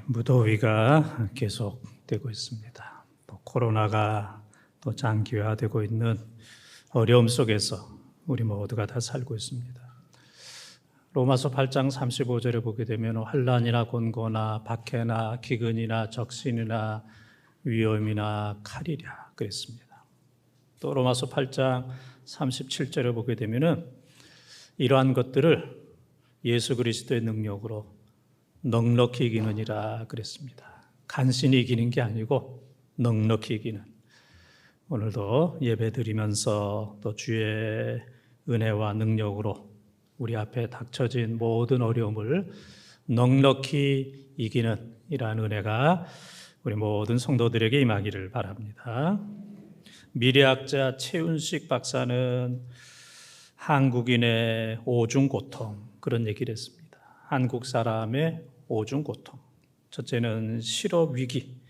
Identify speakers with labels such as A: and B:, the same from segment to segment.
A: 무더위가 계속되고 있습니다. 또 코로나가 또 장기화되고 있는 어려움 속에서 우리 모두가 다 살고 있습니다. 로마서 8장 35절에 보게 되면 환난이나 곤고나 박해나 기근이나 적신이나 위험이나 칼이랴 그랬습니다. 또 로마서 8장 37절에 보게 되면 이러한 것들을 예수 그리스도의 능력으로 넉넉히 이기느니라 그랬습니다. 간신히 이기는 게 아니고 넉넉히 이기는. 오늘도 예배 드리면서 또 주의 은혜와 능력으로 우리 앞에 닥쳐진 모든 어려움을 넉넉히 이기는 이러한 은혜가 우리 모든 성도들에게 임하기를 바랍니다. 미래학자 최윤식 박사는 한국인의 오중 고통 그런 얘기를 했습니다. 한국 사람의 오중 고통. 첫째는 실업 위기.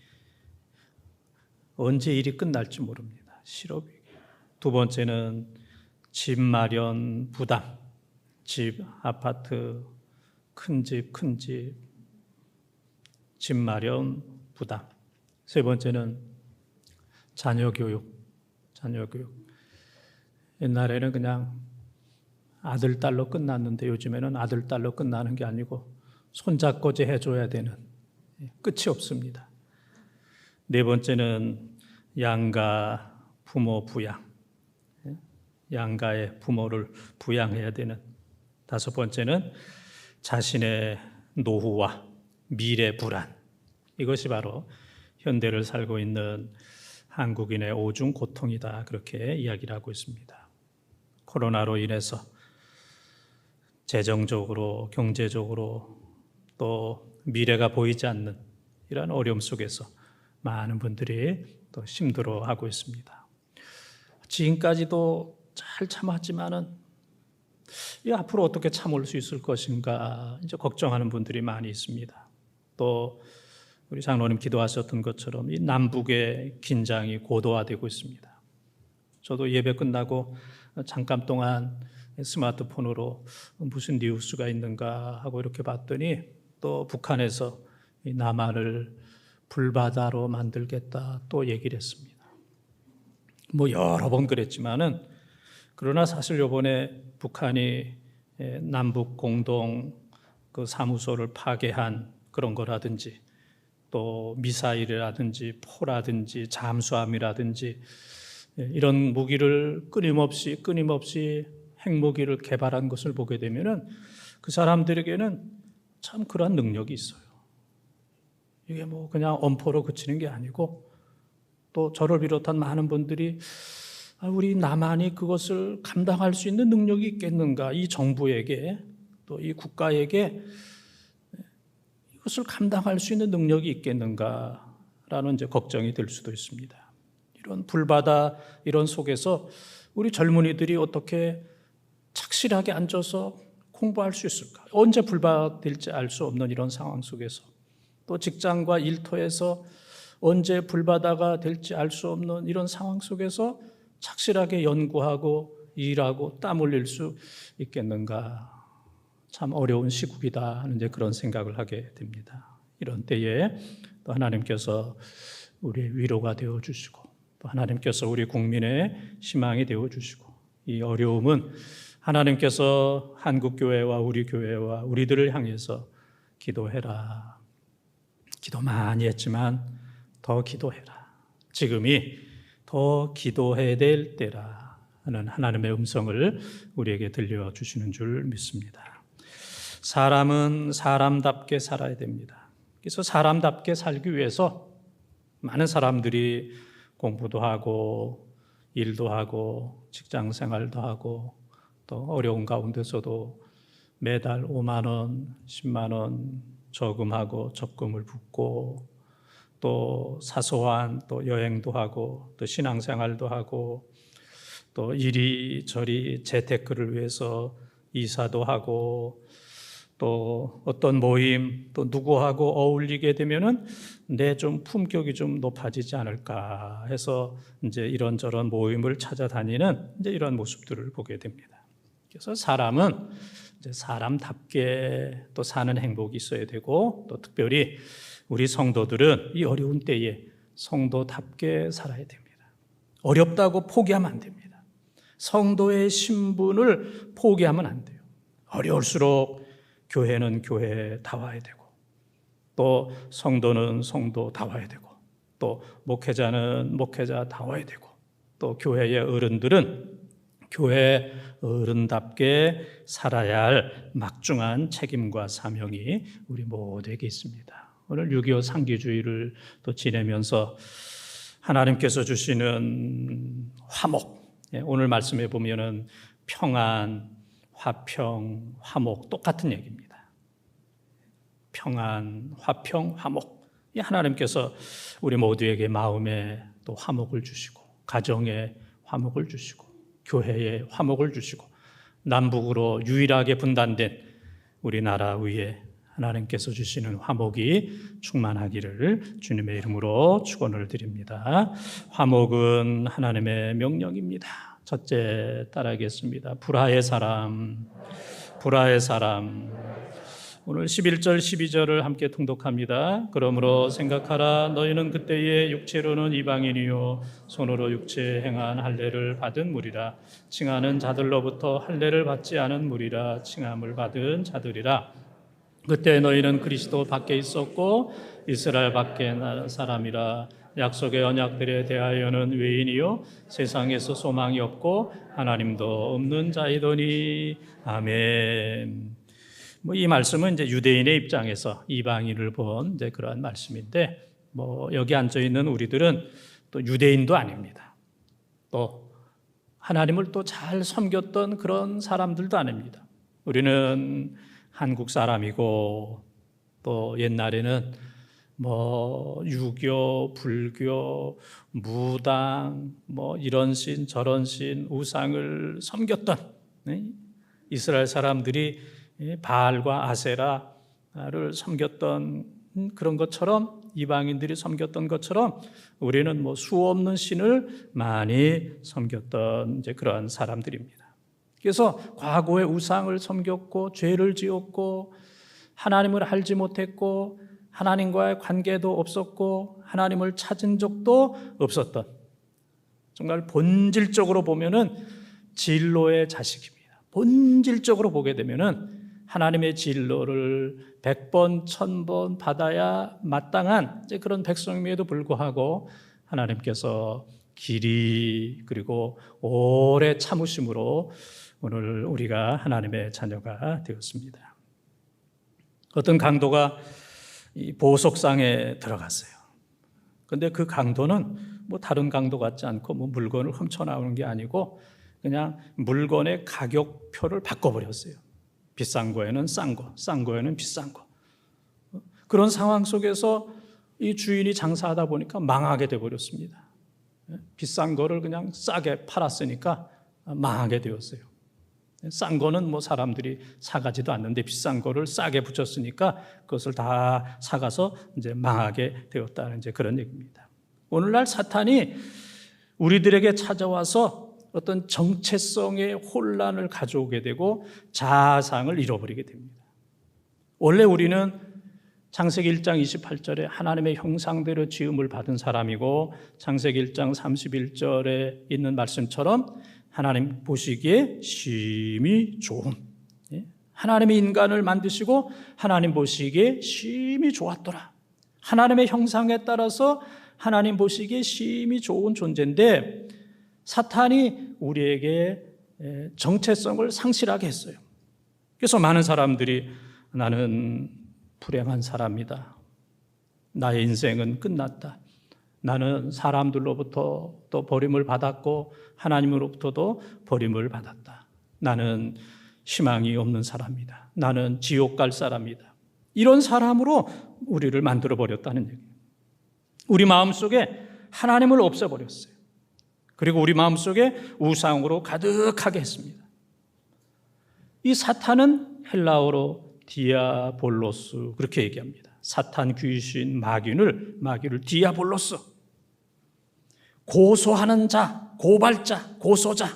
A: 언제 일이 끝날지 모릅니다. 실업 위기. 두 번째는 집 마련 부담. 집, 아파트, 큰 집, 집 마련 부담. 세 번째는 자녀 교육. 옛날에는 그냥 아들, 딸로 끝났는데 요즘에는 아들, 딸로 끝나는 게 아니고 손잡고지 해줘야 되는, 끝이 없습니다. 네 번째는 양가 부모 부양. 양가의 부모를 부양해야 되는. 다섯 번째는 자신의 노후와 미래 불안. 이것이 바로 현대를 살고 있는 한국인의 오중 고통이다. 그렇게 이야기를 하고 있습니다. 코로나로 인해서 재정적으로, 경제적으로 또 미래가 보이지 않는 이런 어려움 속에서 많은 분들이 또 힘들어하고 있습니다. 지금까지도 잘 참았지만은 이 앞으로 어떻게 참을 수 있을 것인가 이제 걱정하는 분들이 많이 있습니다. 또 우리 장로님 기도하셨던 것처럼 이 남북의 긴장이 고도화되고 있습니다. 저도 예배 끝나고 잠깐 동안 스마트폰으로 무슨 뉴스가 있는가 하고 이렇게 봤더니 또 북한에서 이 남한을 불바다로 만들겠다 또 얘기를 했습니다. 뭐 여러 번 그랬지만은 그러나 사실 이번에 북한이 남북 공동 그 사무소를 파괴한 그런 거라든지 또 미사일이라든지 포라든지 잠수함이라든지 이런 무기를 끊임없이 핵무기를 개발한 것을 보게 되면은 그 사람들에게는 참 그러한 능력이 있어요. 이게 뭐 그냥 엄포로 그치는 게 아니고 또 저를 비롯한 많은 분들이 우리 남한이 그것을 감당할 수 있는 능력이 있겠는가, 이 정부에게 또 이 국가에게 이것을 감당할 수 있는 능력이 있겠는가라는 이제 걱정이 될 수도 있습니다. 이런 불바다 이런 속에서 우리 젊은이들이 어떻게 착실하게 앉아서 공부할 수 있을까? 언제 불바될지 알 수 없는 이런 상황 속에서 또 직장과 일터에서 언제 불바다가 될지 알 수 없는 이런 상황 속에서 착실하게 연구하고 일하고 땀 흘릴 수 있겠는가? 참 어려운 시국이다 하는 이제 그런 생각을 하게 됩니다. 이런 때에 또 하나님께서 우리의 위로가 되어 주시고 또 하나님께서 우리 국민의 희망이 되어 주시고 이 어려움은 하나님께서 한국 교회와 우리 교회와 우리들을 향해서 기도해라. 기도 많이 했지만 더 기도해라. 지금이 더 기도해야 될 때라 하는 하나님의 음성을 우리에게 들려주시는 줄 믿습니다. 사람은 사람답게 살아야 됩니다. 그래서 사람답게 살기 위해서 많은 사람들이 공부도 하고 일도 하고 직장 생활도 하고 또 어려운 가운데서도 매달 5만 원, 10만 원 저금하고 적금을 붓고 또 사소한 또 여행도 하고 또 신앙생활도 하고 또 이리저리 재테크를 위해서 이사도 하고 또 어떤 모임 또 누구하고 어울리게 되면은 내 좀 품격이 좀 높아지지 않을까 해서 이제 이런저런 모임을 찾아다니는 이제 이런 모습들을 보게 됩니다. 그래서 사람은 이제 사람답게 또 사는 행복이 있어야 되고 또 특별히 우리 성도들은 이 어려운 때에 성도답게 살아야 됩니다. 어렵다고 포기하면 안 됩니다. 성도의 신분을 포기하면 안 돼요. 어려울수록 교회는 교회다워야 되고, 또 성도는 성도다워야 되고, 또 목회자는 목회자다워야 되고, 또 교회의 어른들은 교회 어른답게 살아야 할 막중한 책임과 사명이 우리 모두에게 있습니다. 오늘 6.25 상기주의를 또 지내면서 하나님께서 주시는 화목, 오늘 말씀해 보면은 평안, 화평, 화목 똑같은 얘기입니다. 평안, 화평, 화목. 이 하나님께서 우리 모두에게 마음에 또 화목을 주시고, 가정에 화목을 주시고, 교회에 화목을 주시고, 남북으로 유일하게 분단된 우리나라 위에 하나님께서 주시는 화목이 충만하기를 주님의 이름으로 축원을 드립니다. 화목은 하나님의 명령입니다. 첫째 따라하겠습니다. 불화의 사람, 불화의 사람. 오늘 11절 12절을 함께 통독합니다. 그러므로 생각하라. 너희는 그때에 육체로는 이방인이요 손으로 육체에 행한 할례를 받은 무리라. 칭하는 자들로부터 할례를 받지 않은 무리라. 칭함을 받은 자들이라. 그때 너희는 그리스도 밖에 있었고 이스라엘 밖에 난 사람이라. 약속의 언약들에 대하여는 외인이요 세상에서 소망이 없고 하나님도 없는 자이더니. 아멘. 이 말씀은 이제 유대인의 입장에서 이방인을 본 이제 그러한 말씀인데, 여기 앉아 있는 우리들은 또 유대인도 아닙니다. 또 하나님을 또 잘 섬겼던 그런 사람들도 아닙니다. 우리는 한국 사람이고, 또 옛날에는 유교, 불교, 무당, 이런 신 저런 신 우상을 섬겼던 이스라엘 사람들이 바알과 아세라를 섬겼던 그런 것처럼, 이방인들이 섬겼던 것처럼 우리는 수 없는 신을 많이 섬겼던 이제 그러한 사람들입니다. 그래서 과거에 우상을 섬겼고 죄를 지었고 하나님을 알지 못했고 하나님과의 관계도 없었고 하나님을 찾은 적도 없었던, 정말 본질적으로 보면은 진로의 자식입니다. 본질적으로 보게 되면은 하나님의 진로를 100번, 1000번 받아야 마땅한 이제 그런 백성임에도 불구하고 하나님께서 길이 그리고 오래 참으심으로 오늘 우리가 하나님의 자녀가 되었습니다. 어떤 강도가 이 보석상에 들어갔어요. 그런데 그 강도는 다른 강도 같지 않고 물건을 훔쳐나오는 게 아니고 그냥 물건의 가격표를 바꿔버렸어요. 비싼 거에는 싼 거, 싼 거에는 비싼 거. 그런 상황 속에서 이 주인이 장사하다 보니까 망하게 되어버렸습니다. 비싼 거를 그냥 싸게 팔았으니까 망하게 되었어요. 싼 거는 사람들이 사가지도 않는데 비싼 거를 싸게 붙였으니까 그것을 다 사가서 이제 망하게 되었다는 이제 그런 얘기입니다. 오늘날 사탄이 우리들에게 찾아와서 어떤 정체성의 혼란을 가져오게 되고 자아상을 잃어버리게 됩니다. 원래 우리는 창세기 1장 28절에 하나님의 형상대로 지음을 받은 사람이고, 창세기 1장 31절에 있는 말씀처럼 하나님 보시기에 심히 좋은, 하나님이 인간을 만드시고 하나님 보시기에 심히 좋았더라. 하나님의 형상에 따라서 하나님 보시기에 심히 좋은 존재인데 사탄이 우리에게 정체성을 상실하게 했어요. 그래서 많은 사람들이 나는 불행한 사람이다. 나의 인생은 끝났다. 나는 사람들로부터 또 버림을 받았고 하나님으로부터도 버림을 받았다. 나는 희망이 없는 사람이다. 나는 지옥 갈 사람이다. 이런 사람으로 우리를 만들어버렸다는 얘기예요. 우리 마음속에 하나님을 없애버렸어요. 그리고 우리 마음속에 우상으로 가득하게 했습니다. 이 사탄은 헬라어로 디아볼로스 그렇게 얘기합니다. 사탄, 귀신, 마귀를 디아볼로스, 고소하는 자, 고발자, 고소자,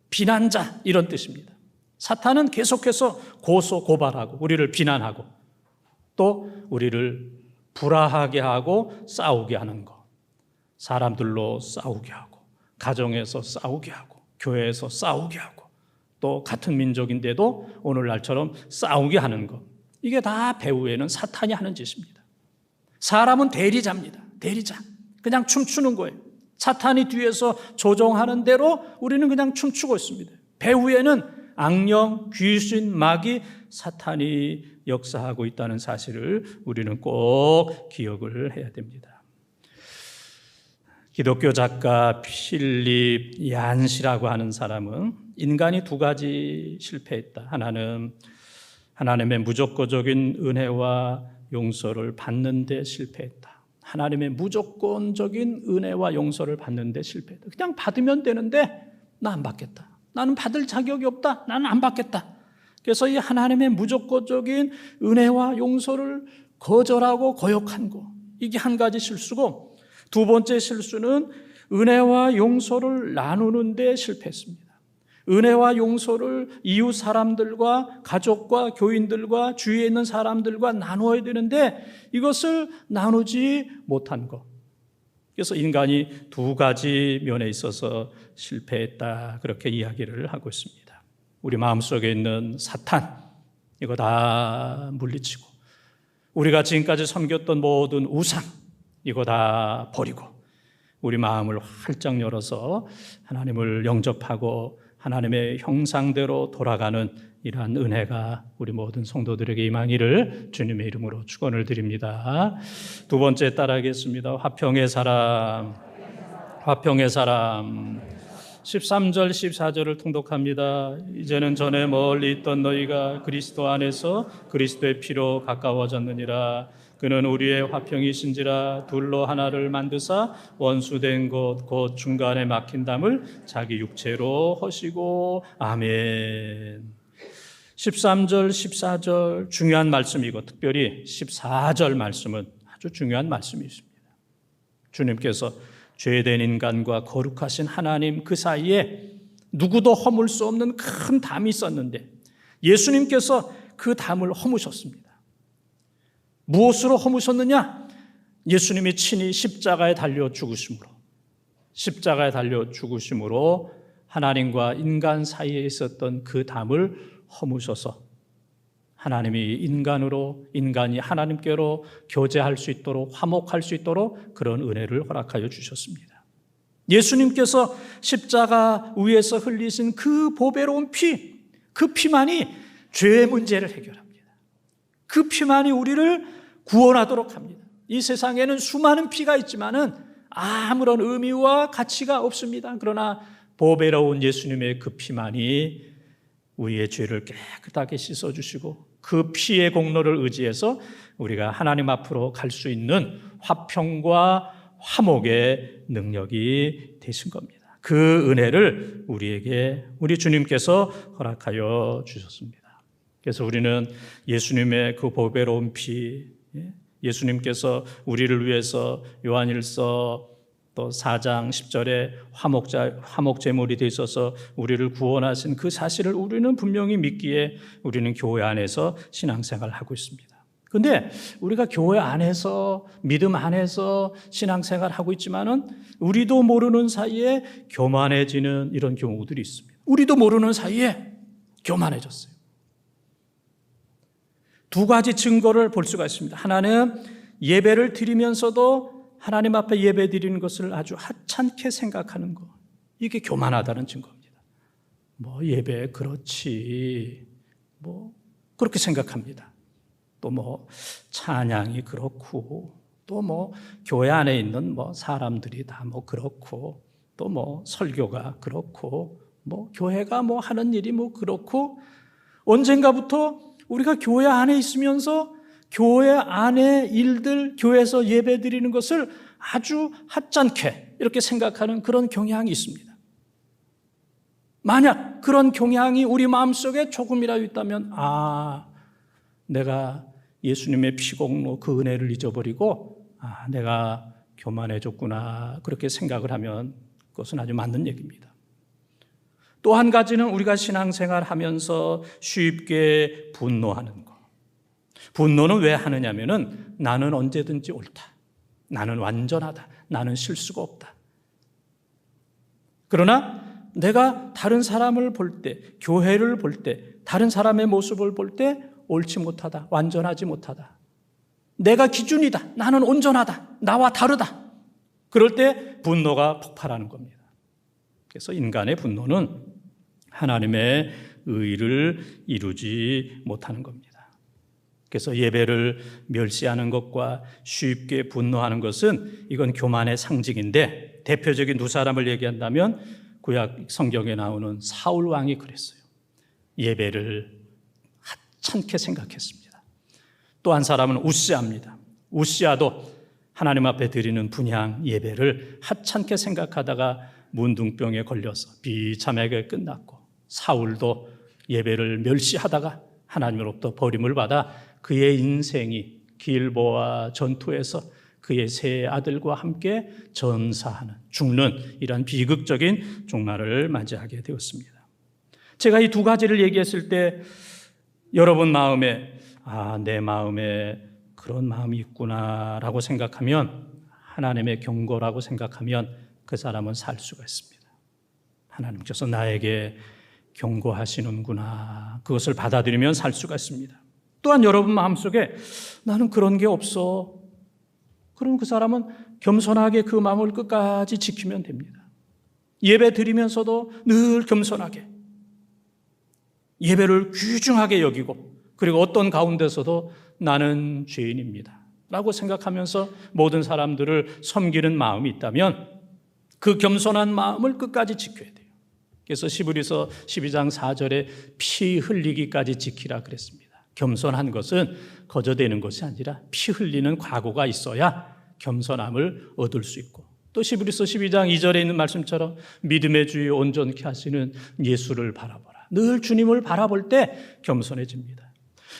A: 비난자 이런 뜻입니다. 사탄은 계속해서 고소, 고발하고 우리를 비난하고 또 우리를 불화하게 하고 싸우게 하는 것, 사람들로 싸우게 하고 가정에서 싸우게 하고 교회에서 싸우게 하고 또 같은 민족인데도 오늘날처럼 싸우게 하는 것, 이게 다 배후에는 사탄이 하는 짓입니다. 사람은 대리자입니다. 대리자. 그냥 춤추는 거예요. 사탄이 뒤에서 조종하는 대로 우리는 그냥 춤추고 있습니다. 배후에는 악령, 귀신, 마귀, 사탄이 역사하고 있다는 사실을 우리는 꼭 기억을 해야 됩니다. 기독교 작가 필립 얀시라고 하는 사람은 인간이 두 가지 실패했다. 하나는 하나님의 무조건적인 은혜와 용서를 받는 데 실패했다. 하나님의 무조건적인 은혜와 용서를 받는 데 실패했다. 그냥 받으면 되는데 나 안 받겠다. 나는 받을 자격이 없다. 나는 안 받겠다. 그래서 이 하나님의 무조건적인 은혜와 용서를 거절하고 거역한 거, 이게 한 가지 실수고, 두 번째 실수는 은혜와 용서를 나누는 데 실패했습니다. 은혜와 용서를 이웃 사람들과 가족과 교인들과 주위에 있는 사람들과 나누어야 되는데 이것을 나누지 못한 것. 그래서 인간이 두 가지 면에 있어서 실패했다, 그렇게 이야기를 하고 있습니다. 우리 마음속에 있는 사탄, 이거 다 물리치고 우리가 지금까지 섬겼던 모든 우상, 이거 다 버리고 우리 마음을 활짝 열어서 하나님을 영접하고 하나님의 형상대로 돌아가는 이러한 은혜가 우리 모든 성도들에게 임하기를 주님의 이름으로 축원을 드립니다. 두 번째 따라하겠습니다. 화평의 사람, 화평의 사람. 13절 14절을 통독합니다. 이제는 전에 멀리 있던 너희가 그리스도 안에서 그리스도의 피로 가까워졌느니라. 그는 우리의 화평이신지라. 둘로 하나를 만드사 원수된 곳 곧 중간에 막힌 담을 자기 육체로 허시고. 아멘. 13절 14절 중요한 말씀이고 특별히 14절 말씀은 아주 중요한 말씀이 있습니다. 주님께서 죄된 인간과 거룩하신 하나님 그 사이에 누구도 허물 수 없는 큰 담이 있었는데 예수님께서 그 담을 허무셨습니다. 무엇으로 허무셨느냐? 예수님이 친히 십자가에 달려 죽으심으로, 십자가에 달려 죽으심으로 하나님과 인간 사이에 있었던 그 담을 허무셔서 하나님이 인간으로, 인간이 하나님께로 교제할 수 있도록, 화목할 수 있도록 그런 은혜를 허락하여 주셨습니다. 예수님께서 십자가 위에서 흘리신 그 보배로운 피, 그 피만이 죄의 문제를 해결합니다. 그 피만이 우리를 구원하도록 합니다. 이 세상에는 수많은 피가 있지만은 아무런 의미와 가치가 없습니다. 그러나 보배로운 예수님의 그 피만이 우리의 죄를 깨끗하게 씻어주시고 그 피의 공로를 의지해서 우리가 하나님 앞으로 갈 수 있는 화평과 화목의 능력이 되신 겁니다. 그 은혜를 우리에게 우리 주님께서 허락하여 주셨습니다. 그래서 우리는 예수님의 그 보배로운 피, 예수님께서 우리를 위해서 요한일서 또 4장 10절에 화목제물이 되셔서 우리를 구원하신 그 사실을 우리는 분명히 믿기에 우리는 교회 안에서 신앙생활을 하고 있습니다. 그런데 우리가 교회 안에서 믿음 안에서 신앙생활을 하고 있지만은 우리도 모르는 사이에 교만해지는 이런 경우들이 있습니다. 우리도 모르는 사이에 교만해졌어요. 두 가지 증거를 볼 수가 있습니다. 하나는 예배를 드리면서도 하나님 앞에 예배 드리는 것을 아주 하찮게 생각하는 것. 이게 교만하다는 증거입니다. 예배 그렇지. 그렇게 생각합니다. 또 찬양이 그렇고 또 교회 안에 있는 사람들이 다 그렇고 또 설교가 그렇고 교회가 하는 일이 그렇고 언젠가부터 우리가 교회 안에 있으면서 교회 안의 일들, 교회에서 예배 드리는 것을 아주 하찮게 이렇게 생각하는 그런 경향이 있습니다. 만약 그런 경향이 우리 마음속에 조금이라도 있다면 내가 예수님의 피공로 그 은혜를 잊어버리고 내가 교만해졌구나 그렇게 생각을 하면 그것은 아주 맞는 얘기입니다. 또 한 가지는 우리가 신앙생활 하면서 쉽게 분노하는 것. 분노는 왜 하느냐면은 나는 언제든지 옳다. 나는 완전하다. 나는 실수가 없다. 그러나 내가 다른 사람을 볼 때, 교회를 볼 때, 다른 사람의 모습을 볼 때 옳지 못하다. 완전하지 못하다. 내가 기준이다. 나는 온전하다. 나와 다르다. 그럴 때 분노가 폭발하는 겁니다. 그래서 인간의 분노는 하나님의 의를 이루지 못하는 겁니다. 그래서 예배를 멸시하는 것과 쉽게 분노하는 것은 이건 교만의 상징인데, 대표적인 두 사람을 얘기한다면 구약 성경에 나오는 사울 왕이 그랬어요. 예배를 하찮게 생각했습니다. 또 한 사람은 우시아입니다. 우시아도 하나님 앞에 드리는 분향 예배를 하찮게 생각하다가 문둥병에 걸려서 비참하게 끝났고, 사울도 예배를 멸시하다가 하나님으로부터 버림을 받아 그의 인생이 길보아 전투에서 그의 세 아들과 함께 전사하는, 죽는 이런 비극적인 종말을 맞이하게 되었습니다. 제가 이 두 가지를 얘기했을 때 여러분 마음에 내 마음에 그런 마음이 있구나라고 생각하면, 하나님의 경고라고 생각하면 그 사람은 살 수가 있습니다. 하나님께서 나에게 경고하시는구나, 그것을 받아들이면 살 수가 있습니다. 또한 여러분 마음속에 나는 그런 게 없어, 그럼 그 사람은 겸손하게 그 마음을 끝까지 지키면 됩니다. 예배 드리면서도 늘 겸손하게 예배를 귀중하게 여기고, 그리고 어떤 가운데서도 나는 죄인입니다 라고 생각하면서 모든 사람들을 섬기는 마음이 있다면 그 겸손한 마음을 끝까지 지켜야 돼요. 그래서 시브리서 12장 4절에 피 흘리기까지 지키라 그랬습니다. 겸손한 것은 거저되는 것이 아니라 피 흘리는 각오가 있어야 겸손함을 얻을 수 있고, 또 시브리서 12장 2절에 있는 말씀처럼 믿음의 주여 온전케 하시는 예수를 바라보라. 늘 주님을 바라볼 때 겸손해집니다.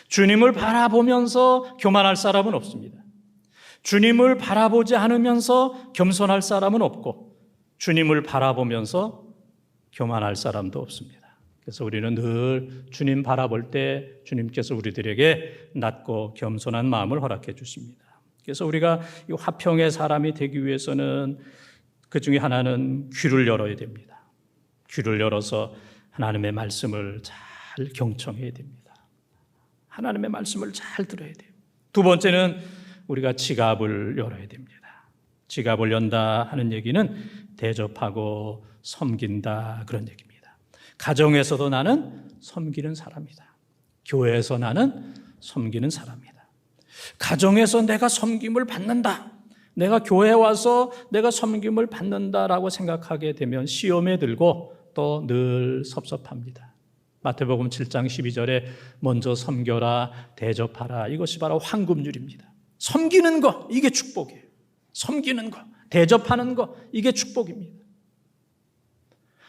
A: 주님을 바라보면서 교만할 사람은 없습니다. 주님을 바라보지 않으면서 겸손할 사람은 없고, 주님을 바라보면서 교만할 사람도 없습니다. 그래서 우리는 늘 주님 바라볼 때 주님께서 우리들에게 낮고 겸손한 마음을 허락해 주십니다. 그래서 우리가 이 화평의 사람이 되기 위해서는 그 중에 하나는 귀를 열어야 됩니다. 귀를 열어서 하나님의 말씀을 잘 경청해야 됩니다. 하나님의 말씀을 잘 들어야 돼요. 두 번째는 우리가 지갑을 열어야 됩니다. 지갑을 연다 하는 얘기는 대접하고 섬긴다, 그런 얘기입니다. 가정에서도 나는 섬기는 사람이다. 교회에서 나는 섬기는 사람이다. 가정에서 내가 섬김을 받는다, 내가 교회에 와서 내가 섬김을 받는다라고 생각하게 되면 시험에 들고 또 늘 섭섭합니다. 마태복음 7장 12절에 먼저 섬겨라, 대접하라, 이것이 바로 황금률입니다. 섬기는 거, 이게 축복이에요. 섬기는 거, 대접하는 거, 이게 축복입니다.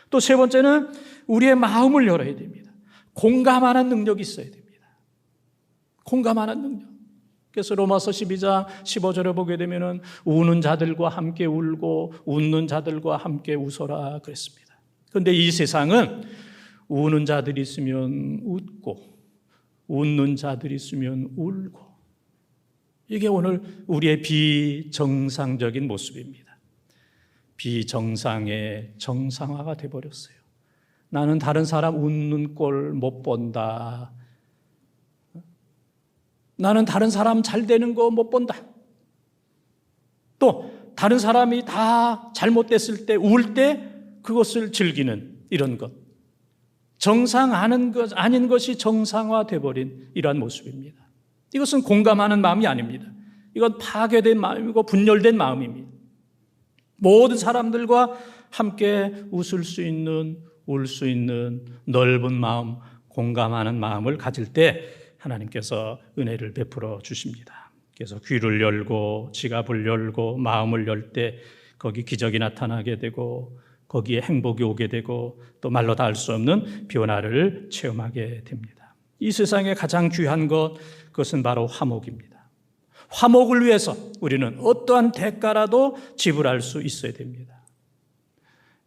A: 또 세 번째는 우리의 마음을 열어야 됩니다. 공감하는 능력이 있어야 됩니다. 공감하는 능력. 그래서 로마서 12장 15절에 보게 되면은 우는 자들과 함께 울고 웃는 자들과 함께 웃어라 그랬습니다. 그런데 이 세상은 우는 자들이 있으면 웃고 웃는 자들이 있으면 울고, 이게 오늘 우리의 비정상적인 모습입니다. 비정상의 정상화가 돼버렸어요. 나는 다른 사람 웃는 꼴 못 본다. 나는 다른 사람 잘 되는 거 못 본다. 또 다른 사람이 다 잘못됐을 때, 울 때 그것을 즐기는 이런 것. 정상하는 것 아닌 것이 정상화돼버린 이러한 모습입니다. 이것은 공감하는 마음이 아닙니다. 이건 파괴된 마음이고 분열된 마음입니다. 모든 사람들과 함께 웃을 수 있는, 울 수 있는 넓은 마음, 공감하는 마음을 가질 때 하나님께서 은혜를 베풀어 주십니다. 그래서 귀를 열고 지갑을 열고 마음을 열 때 거기 기적이 나타나게 되고, 거기에 행복이 오게 되고, 또 말로 다 할 수 없는 변화를 체험하게 됩니다. 이 세상에 가장 귀한 것, 그것은 바로 화목입니다. 화목을 위해서 우리는 어떠한 대가라도 지불할 수 있어야 됩니다.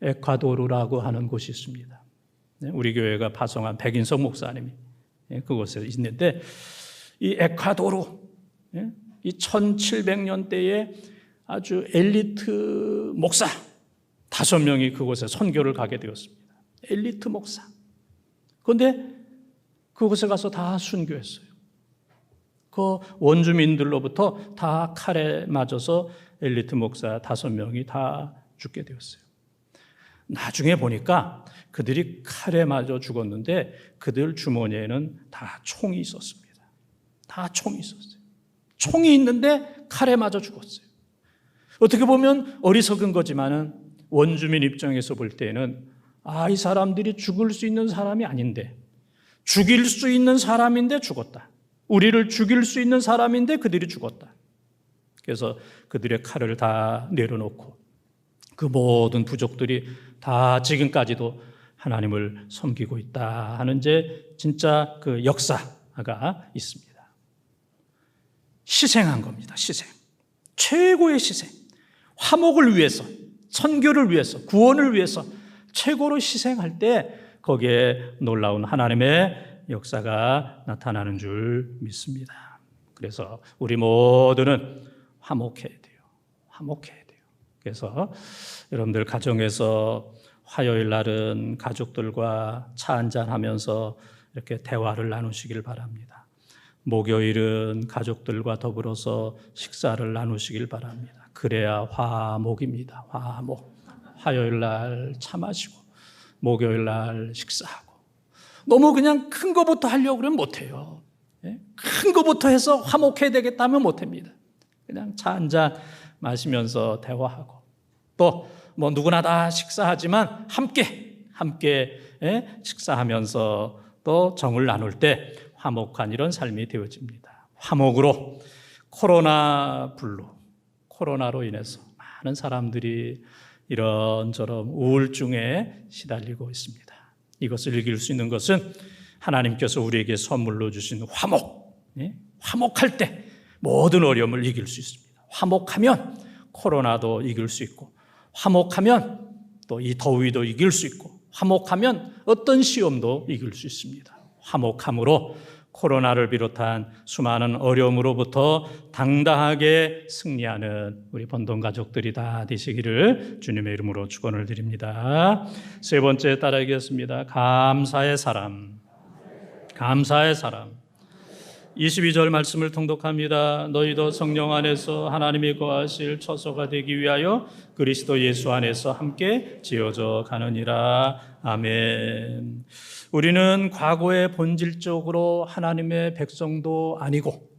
A: 에콰도르라고 하는 곳이 있습니다. 우리 교회가 파송한 백인석 목사님이 그곳에 있는데, 이 에콰도르, 이 1700년대에 아주 엘리트 목사 5명이 그곳에 선교를 가게 되었습니다. 엘리트 목사. 그런데 그곳에 가서 다 순교했어요. 그 원주민들로부터 다 칼에 맞아서 엘리트 목사 5명이 다 죽게 되었어요. 나중에 보니까 그들이 칼에 맞아 죽었는데 그들 주머니에는 다 총이 있었습니다. 다 총이 있었어요. 총이 있는데 칼에 맞아 죽었어요. 어떻게 보면 어리석은 거지만은 원주민 입장에서 볼 때는 이 사람들이 죽을 수 있는 사람이 아닌데, 죽일 수 있는 사람인데 죽었다. 우리를 죽일 수 있는 사람인데 그들이 죽었다. 그래서 그들의 칼을 다 내려놓고 그 모든 부족들이 다 지금까지도 하나님을 섬기고 있다 하는 진짜 그 역사가 있습니다. 희생한 겁니다. 희생. 최고의 희생. 화목을 위해서, 선교를 위해서, 구원을 위해서 최고로 희생할 때 거기에 놀라운 하나님의 역사가 나타나는 줄 믿습니다. 그래서 우리 모두는 화목해야 돼요. 화목해야 돼요. 그래서 여러분들 가정에서 화요일 날은 가족들과 차 한잔 하면서 이렇게 대화를 나누시길 바랍니다. 목요일은 가족들과 더불어서 식사를 나누시길 바랍니다. 그래야 화목입니다. 화목. 화요일 날 차 마시고 목요일 날 식사하고. 너무 그냥 큰 거부터 하려고 그러면 못해요. 큰 거부터 해서 화목해야 되겠다면 못합니다. 그냥 차 한잔 마시면서 대화하고, 또 뭐 누구나 다 식사하지만 함께 식사하면서 또 정을 나눌 때 화목한 이런 삶이 되어집니다. 화목으로 코로나로 인해서 많은 사람들이 이런저런 우울증에 시달리고 있습니다. 이것을 이길 수 있는 것은 하나님께서 우리에게 선물로 주신 화목. 화목할 때 모든 어려움을 이길 수 있습니다. 화목하면 코로나도 이길 수 있고, 화목하면 또 이 더위도 이길 수 있고, 화목하면 어떤 시험도 이길 수 있습니다. 화목함으로 코로나를 비롯한 수많은 어려움으로부터 당당하게 승리하는 우리 본동 가족들이 다 되시기를 주님의 이름으로 축원을 드립니다. 세 번째 따라하겠습니다. 감사의 사람. 감사의 사람. 22절 말씀을 통독합니다. 너희도 성령 안에서 하나님이 거하실 처소가 되기 위하여 그리스도 예수 안에서 함께 지어져 가느니라. 아멘. 우리는 과거에 본질적으로 하나님의 백성도 아니고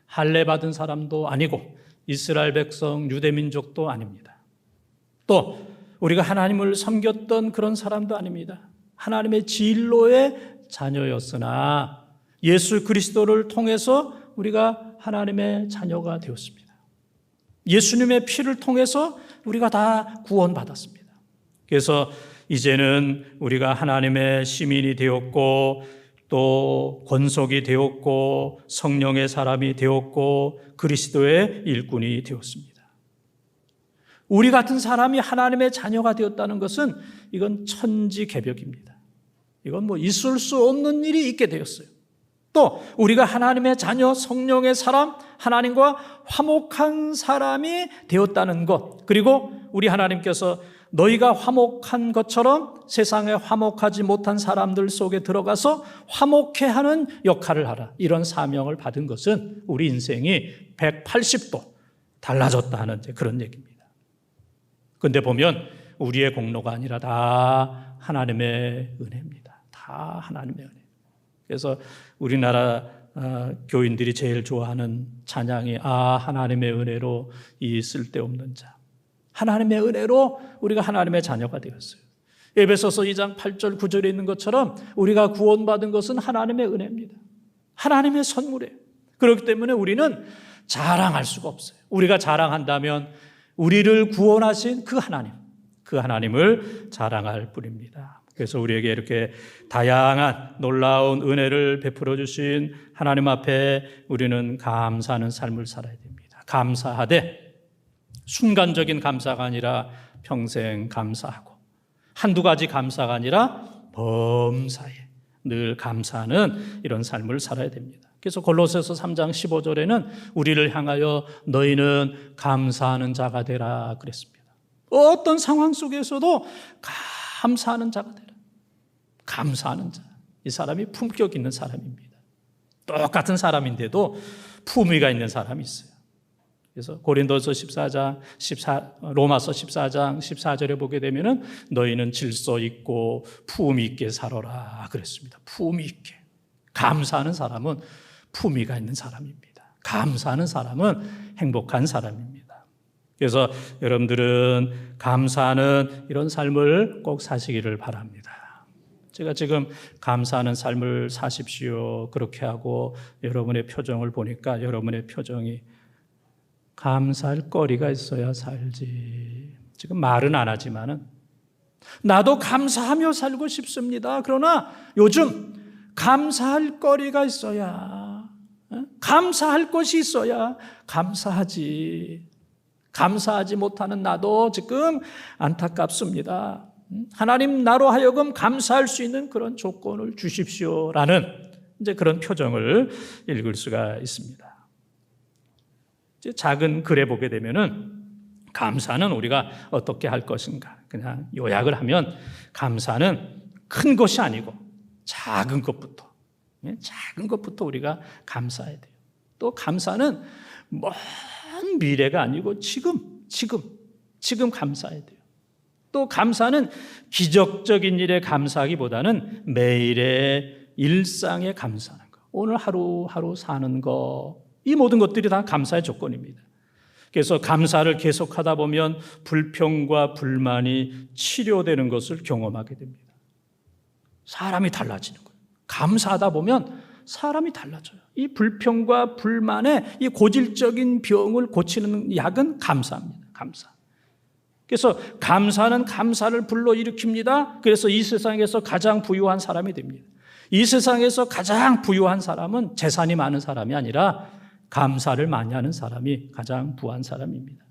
A: 할례 받은 사람도 아니고 이스라엘 백성 유대민족도 아닙니다. 또 우리가 하나님을 섬겼던 그런 사람도 아닙니다. 하나님의 진로의 자녀였으나 예수 그리스도를 통해서 우리가 하나님의 자녀가 되었습니다. 예수님의 피를 통해서 우리가 다 구원받았습니다. 그래서 이제는 우리가 하나님의 시민이 되었고, 또 권속이 되었고, 성령의 사람이 되었고, 그리스도의 일꾼이 되었습니다. 우리 같은 사람이 하나님의 자녀가 되었다는 것은 이건 천지개벽입니다. 이건 있을 수 없는 일이 있게 되었어요. 또 우리가 하나님의 자녀, 성령의 사람, 하나님과 화목한 사람이 되었다는 것, 그리고 우리 하나님께서 너희가 화목한 것처럼 세상에 화목하지 못한 사람들 속에 들어가서 화목해 하는 역할을 하라, 이런 사명을 받은 것은 우리 인생이 180도 달라졌다는 그런 얘기입니다. 그런데 보면 우리의 공로가 아니라 다 하나님의 은혜입니다. 다 하나님의 은혜. 그래서 우리나라 교인들이 제일 좋아하는 찬양이 하나님의 은혜로 이 쓸데없는 자. 하나님의 은혜로 우리가 하나님의 자녀가 되었어요. 에베소서 2장 8절 9절에 있는 것처럼 우리가 구원받은 것은 하나님의 은혜입니다. 하나님의 선물이에요. 그렇기 때문에 우리는 자랑할 수가 없어요. 우리가 자랑한다면 우리를 구원하신 그 하나님을 자랑할 뿐입니다. 그래서 우리에게 이렇게 다양한 놀라운 은혜를 베풀어 주신 하나님 앞에 우리는 감사하는 삶을 살아야 됩니다. 감사하되 순간적인 감사가 아니라 평생 감사하고, 한두 가지 감사가 아니라 범사에 늘 감사하는 이런 삶을 살아야 됩니다. 그래서 골로새서 3장 15절에는 우리를 향하여 너희는 감사하는 자가 되라 그랬습니다. 어떤 상황 속에서도 감사하는 자가 되라. 감사하는 자. 이 사람이 품격 있는 사람입니다. 똑같은 사람인데도 품위가 있는 사람이 있어요. 그래서 고린도서 14장, 로마서 14장 14절에 보게 되면은 너희는 질서 있고 품위 있게 살아라 그랬습니다. 품위 있게. 감사하는 사람은 품위가 있는 사람입니다. 감사하는 사람은 행복한 사람입니다. 그래서 여러분들은 감사하는 이런 삶을 꼭 사시기를 바랍니다. 제가 지금 감사하는 삶을 사십시오 그렇게 하고 여러분의 표정을 보니까 여러분의 표정이 감사할 거리가 있어야 살지. 지금 말은 안 하지만은 나도 감사하며 살고 싶습니다. 그러나 요즘 감사할 거리가 있어야, 감사할 것이 있어야 감사하지. 감사하지 못하는 나도 지금 안타깝습니다. 하나님 나로 하여금 감사할 수 있는 그런 조건을 주십시오라는 이제 그런 표정을 읽을 수가 있습니다. 이제 작은 글에 보게 되면은 감사는 우리가 어떻게 할 것인가. 그냥 요약을 하면 감사는 큰 것이 아니고 작은 것부터 우리가 감사해야 돼요. 또 감사는 먼 미래가 아니고 지금 감사해야 돼요. 또 감사는 기적적인 일에 감사하기보다는 매일의 일상에 감사하는 거. 오늘 하루하루 사는 거. 이 모든 것들이 다 감사의 조건입니다. 그래서 감사를 계속하다 보면 불평과 불만이 치료되는 것을 경험하게 됩니다. 사람이 달라지는 거예요. 감사하다 보면 사람이 달라져요. 이 불평과 불만의 이 고질적인 병을 고치는 약은 감사입니다. 감사. 그래서 감사는 감사를 불러일으킵니다. 그래서 이 세상에서 가장 부유한 사람이 됩니다. 이 세상에서 가장 부유한 사람은 재산이 많은 사람이 아니라 감사를 많이 하는 사람이 가장 부한 사람입니다.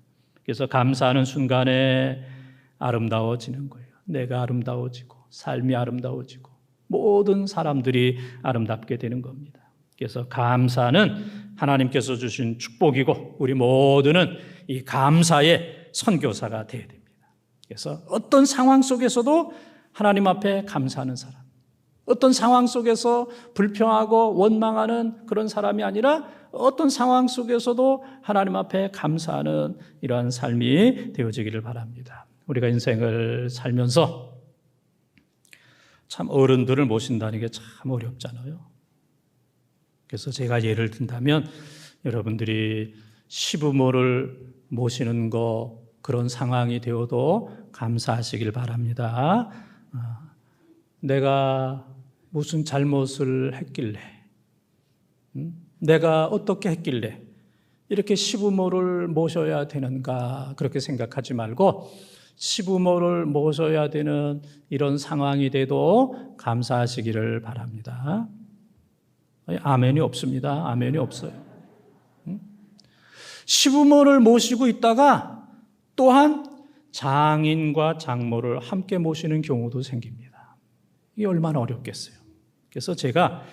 A: 그래서 감사하는 순간에 아름다워지는 거예요. 내가 아름다워지고 삶이 아름다워지고 모든 사람들이 아름답게 되는 겁니다. 그래서 감사는 하나님께서 주신 축복이고 우리 모두는 이 감사의 선교사가 되어야 됩니다. 그래서 어떤 상황 속에서도 하나님 앞에 감사하는 사람, 어떤 상황 속에서 불평하고 원망하는 그런 사람이 아니라 어떤 상황 속에서도 하나님 앞에 감사하는 이러한 삶이 되어지기를 바랍니다. 우리가 인생을 살면서 참 어른들을 모신다는 게 참 어렵잖아요. 그래서 제가 예를 든다면 여러분들이 시부모를 모시는 거 그런 상황이 되어도 감사하시길 바랍니다. 내가 무슨 잘못을 했길래, 내가 어떻게 했길래 이렇게 시부모를 모셔야 되는가 그렇게 생각하지 말고 시부모를 모셔야 되는 이런 상황이 돼도 감사하시기를 바랍니다. 아멘이 없습니다. 아멘이 없어요. 시부모를 모시고 있다가 또한 장인과 장모를 함께 모시는 경우도 생깁니다. 이게 얼마나 어렵겠어요. 그래서 제가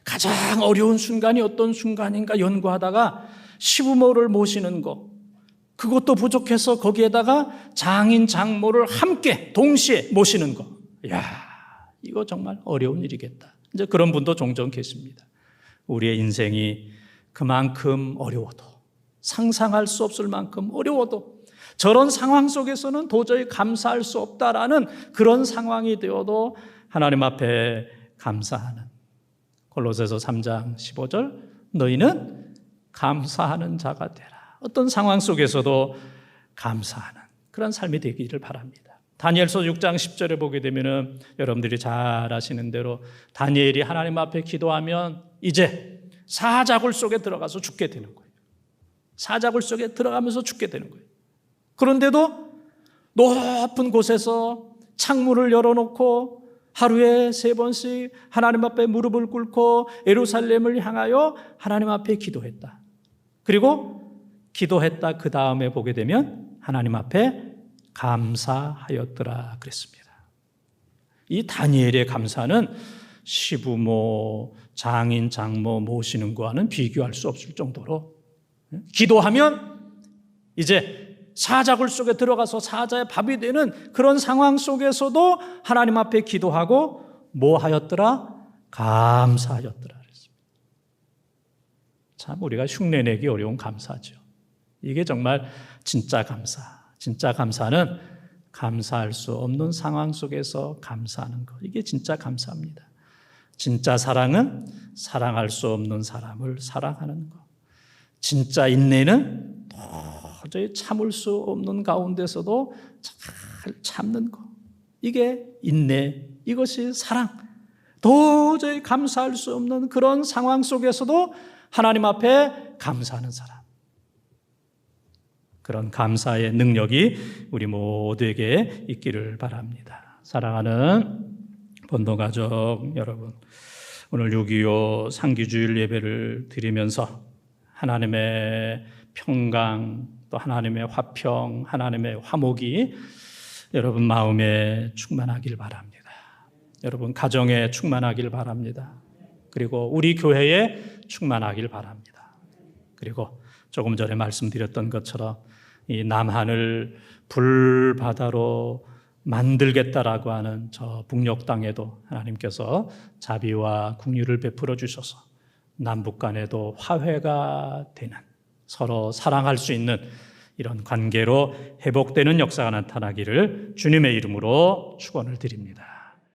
A: 가장 어려운 순간이 어떤 순간인가 연구하다가 시부모를 모시는 것, 그것도 부족해서 거기에다가 장인, 장모를 함께 동시에 모시는 것. 이야, 이거 정말 어려운 일이겠다. 이제 그런 분도 종종 계십니다. 우리의 인생이 그만큼 어려워도, 상상할 수 없을 만큼 어려워도 저런 상황 속에서는 도저히 감사할 수 없다라는 그런 상황이 되어도 하나님 앞에 감사하는, 골로새서 3장 15절 너희는 감사하는 자가 되라. 어떤 상황 속에서도 감사하는 그런 삶이 되기를 바랍니다. 다니엘서 6장 10절에 보게 되면은 여러분들이 잘 아시는 대로 다니엘이 하나님 앞에 기도하면 이제 사자굴 속에 들어가서 죽게 되는 거예요. 사자굴 속에 들어가면서 죽게 되는 거예요. 그런데도 높은 곳에서 창문을 열어놓고 하루에 3번씩 하나님 앞에 무릎을 꿇고 예루살렘을 향하여 하나님 앞에 기도했다. 그리고 기도했다 그 다음에 보게 되면 하나님 앞에 감사하였더라 그랬습니다. 이 다니엘의 감사는 시부모, 장인 장모 모시는 거와는 비교할 수 없을 정도로 기도하면 이제 사자굴 속에 들어가서 사자의 밥이 되는 그런 상황 속에서도 하나님 앞에 기도하고 뭐 하였더라? 감사하였더라 그랬습니다. 참 우리가 흉내내기 어려운 감사죠. 이게 정말 진짜 감사. 진짜 감사는 감사할 수 없는 상황 속에서 감사하는 것. 이게 진짜 감사입니다. 진짜 사랑은 사랑할 수 없는 사람을 사랑하는 것. 진짜 인내는 도저히 참을 수 없는 가운데서도 잘 참는 것. 이게 인내, 이것이 사랑. 도저히 감사할 수 없는 그런 상황 속에서도 하나님 앞에 감사하는 사람. 그런 감사의 능력이 우리 모두에게 있기를 바랍니다. 사랑하는 본도가족 여러분, 오늘 6.25 상기주일 예배를 드리면서 하나님의 평강, 또 하나님의 화평, 하나님의 화목이 여러분 마음에 충만하길 바랍니다. 여러분 가정에 충만하길 바랍니다. 그리고 우리 교회에 충만하길 바랍니다. 그리고 조금 전에 말씀드렸던 것처럼 이 남한을 불바다로 만들겠다라고 하는 저 북녘 땅에도 하나님께서 자비와 긍휼을 베풀어 주셔서 남북 간에도 화해가 되는, 서로 사랑할 수 있는 이런 관계로 회복되는 역사가 나타나기를 주님의 이름으로 축원을 드립니다.